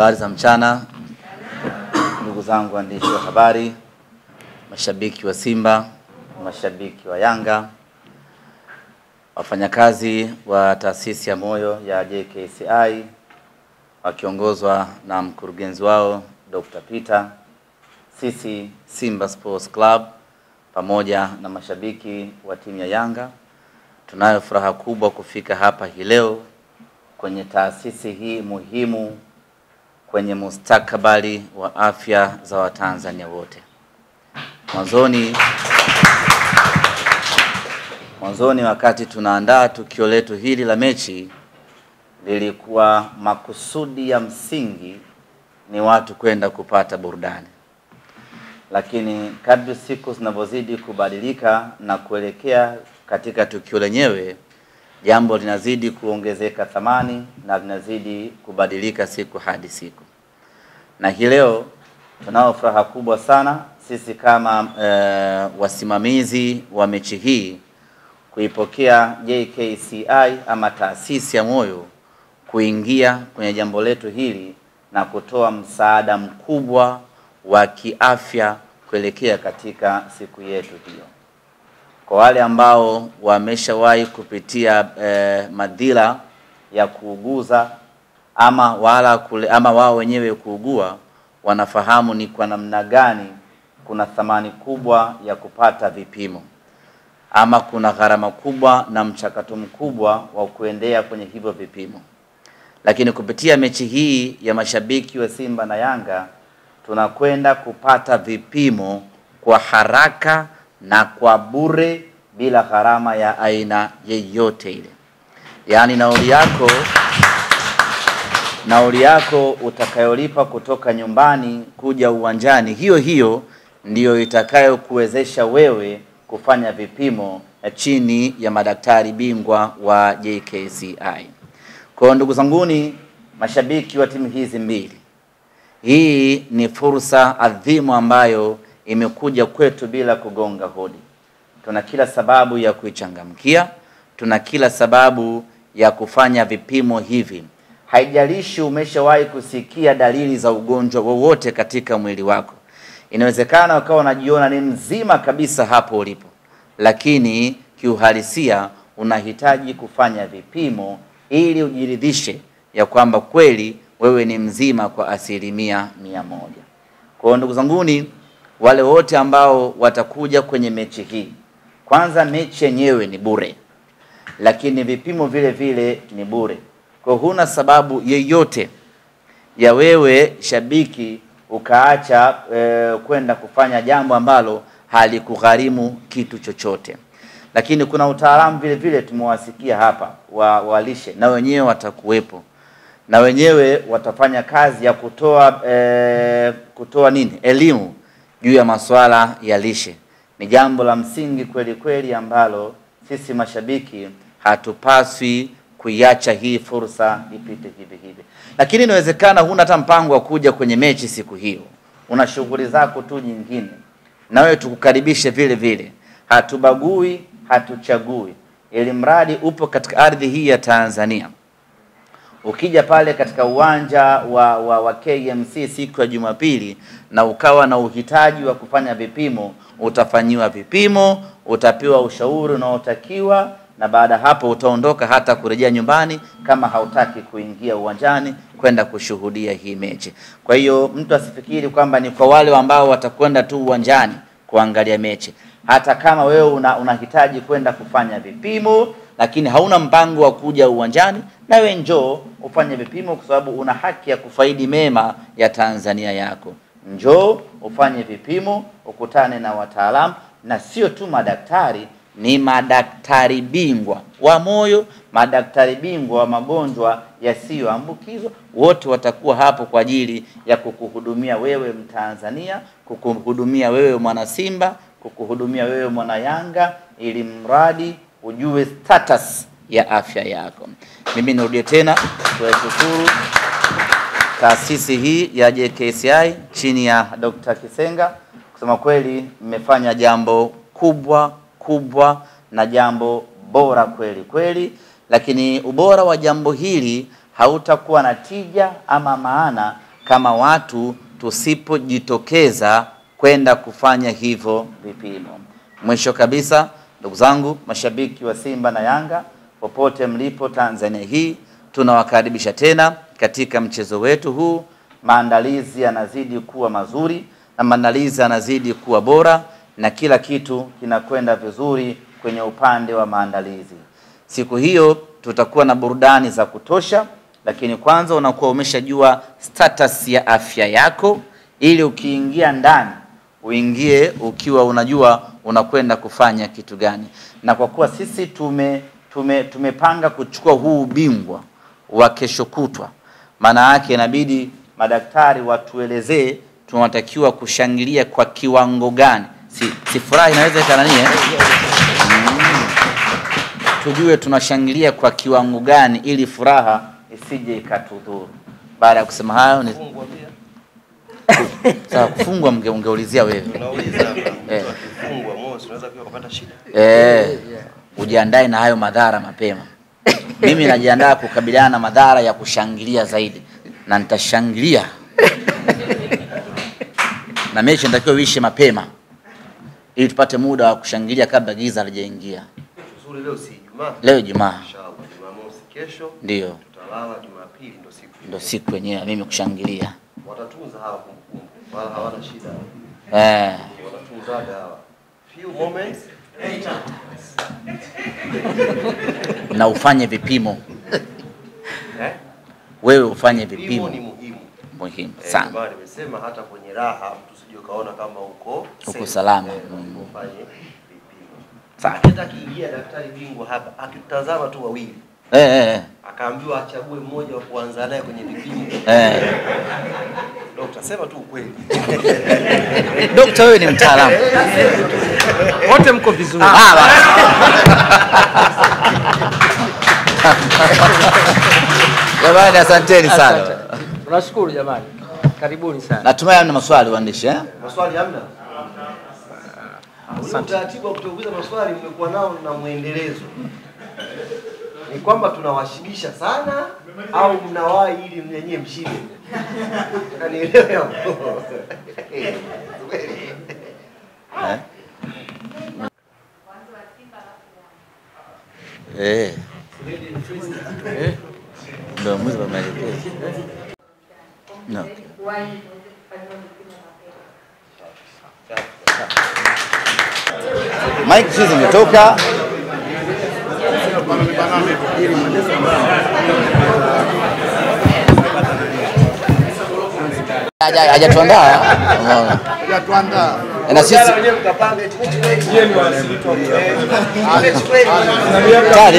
Habari za mchana, ndugu zangu waandishi wa habari, mashabiki wa Simba, mashabiki wa Yanga, wafanyakazi wa taasisi ya moyo ya JKCI wakiongozwa na mkurugenzi wao Dr. Peter, sisi Simba Sports Club pamoja na mashabiki wa timu ya Yanga, tunayo furaha kubwa kufika hapa hii leo kwenye taasisi hii muhimu kwenye mustakabali wa afya za Watanzania wote. Mwanzoni wakati tunaandaa tukio letu hili la mechi, lilikuwa makusudi ya msingi ni watu kwenda kupata burudani. Lakini kadri siku zinavyozidi kubadilika na kuelekea katika tukio lenyewe, jambo linazidi kuongezeka thamani na linazidi kubadilika siku hadi siku. Na hii leo tunao furaha kubwa sana sisi kama wasimamizi wa mechi hii kuipokea JKCI ama taasisi ya moyo kuingia kwenye jambo letu hili na kutoa msaada mkubwa wa kiafya kuelekea katika siku yetu hiyo. Kwa wale ambao wameshawahi kupitia madhila ya kuuguza ama wao wenyewe kuugua, wanafahamu ni kwa namna gani kuna thamani kubwa ya kupata vipimo, ama kuna gharama kubwa na mchakato mkubwa wa kuendea kwenye hivyo vipimo. Lakini kupitia mechi hii ya mashabiki wa Simba na Yanga, tunakwenda kupata vipimo kwa haraka na kwa bila gharama ya aina yeyote ile. Yaani nauli yako utakayolipa kutoka nyumbani kuja uwanjani, hiyo ndiyo itakayokuwezesha wewe kufanya vipimo chini ya madaktari bingwa wa JKCI. Kwa ndugu zanguni mashabiki wa timu hizi mbili, hii ni fursa adhimu ambayo imekuja kwetu bila kugonga hodi. Tuna kila sababu ya kuichangamkia, tuna kila sababu ya kufanya vipimo hivi. Haijalishi umeshawahi kusikia dalili za ugonjwa wowote katika mwili wako. Inawezekana ukawa unajiona ni mzima kabisa hapo ulipo, lakini kiuhalisia unahitaji kufanya vipimo ili ujiridhishe ya kwamba kweli wewe ni mzima kwa 100%. Kwa ndugu zanguni, wale wote ambao watakuja kwenye mechi hii, kwanza mechi yenyewe ni bure, lakini vipimo vile vile ni bure. Kwa huna sababu yeyote ya wewe shabiki ukaacha kwenda kufanya jambo ambalo halikugharimu kitu chochote. Lakini kuna utaalamu vile vile tumewasikia hapa wa lishe, na wenyewe watakuwepo, na wenyewe watafanya kazi ya kutoa elimu juu ya masuala ya lishe. Ni jambo la msingi kweli kweli ambalo sisi mashabiki hatupaswi kuiacha hii fursa ipite hivi. Lakini inawezekana huna hata mpango wa kuja kwenye mechi siku hiyo, una shughuli zako tu nyingine, na wewe tukukaribishe vile vile. Hatubagui, hatuchagui, ili mradi upo katika ardhi hii ya Tanzania. Ukija pale katika uwanja wa KMC siku ya Jumapili na ukawa na uhitaji wa kufanya vipimo, utafanyiwa vipimo, utapewa ushauri unaotakiwa, na baada hapo utaondoka hata kurejea nyumbani kama hautaki kuingia uwanjani kwenda kushuhudia hii mechi. Kwa hiyo mtu asifikiri kwamba ni kwa wale ambao watakwenda tu uwanjani kuangalia mechi. Hata kama wewe unahitaji kwenda kufanya vipimo lakini hauna mpango wa kuja uwanjani, na wewe njoo ufanye vipimo, kwa sababu una haki ya kufaidi mema ya Tanzania yako. Njoo ufanye vipimo, ukutane na wataalamu, na sio tu madaktari, ni madaktari bingwa wa moyo, madaktari bingwa wa magonjwa yasiyoambukizwa. Wote watakuwa hapo kwa ajili ya kukuhudumia wewe Mtanzania, kukuhudumia wewe mwana Simba, kukuhudumia wewe mwana Yanga, ili mradi ujue status ya afya yako. Mimi nirudie tena kushukuru taasisi hii ya JKCI chini ya Dr. Kisenga. Kusema kweli mmefanya jambo kubwa na jambo bora kweli, lakini ubora wa jambo hili hautakuwa na tija ama maana kama watu tusipojitokeza kwenda kufanya hivyo vipimo. Mwisho kabisa, ndugu zangu mashabiki wa Simba na Yanga popote mlipo Tanzania hii, tunawakaribisha tena katika mchezo wetu huu. Maandalizi yanazidi kuwa mazuri na maandalizi yanazidi kuwa bora na kila kitu kinakwenda vizuri kwenye upande wa maandalizi. Siku hiyo tutakuwa na burudani za kutosha, lakini kwanza unakuwa umeshajua status ya afya yako ili ukiingia ndani uingie ukiwa unajua unakwenda kufanya kitu gani. Na kwa kuwa sisi tumepanga kuchukua huu ubingwa wa kesho kutwa, maana yake inabidi madaktari watuelezee tunatakiwa kushangilia kwa kiwango gani. Si furaha inaweza ikananie tujue tunashangilia kwa kiwango gani ili furaha isije ikatudhuru. Baada ya kusema hayo ni sawa, kufungwa ungeulizia wewe. Unauliza kufungwa moyo unaweza pia kupata shida. Ujiandae na hayo madhara mapema. Mimi najiandaa kukabiliana na madhara ya kushangilia zaidi na nitashangilia. Na mechi natakiwa uishe mapema ili tupate muda wa kushangilia kabla giza halijaingia. Nzuri, leo si Ijumaa. Leo Ijumaa. Inshallah Jumamosi kesho. Ndio. Tutalala Jumapili ndio siku yenyewe mimi kushangilia. Watatunza hawa kumbukumbu. Wala hawana shida. Wanatunza hawa. Few moments later. Na ufanye vipimo. Wewe ufanye vipimo. Ni muhimu. Muhimu sana. Bali nimesema hata kwenye raha mtu usije kaona kama uko salama. Ufanye vipimo. Hata kiingia daktari bingwa hapa akitazama tu wawili. Akaambiwa achague mmoja wa kuanza naye kwenye vipimo. Daktari sema tu ukweli. Daktari wewe ni mtaalamu. Wote mko vizuri. Jamani, asanteni sana. Tunashukuru jamani. Karibuni sana. Natumai hamna maswali waandishi Maswali hamna? Utaratibu wa kuuliza maswali mmekuwa nao na muendelezo. Ni kwamba tunawashibisha sana au mnawahi ili mnyenyewe mshibe? Kanielewe hapo. Ndio mwizi wa maelekezo. No. Mike hizi zimetoka. Hajatuandaa. Hajatuandaa. Na sisi wenyewe mkapanga Yeye ni wasili tu. tayari. tayari.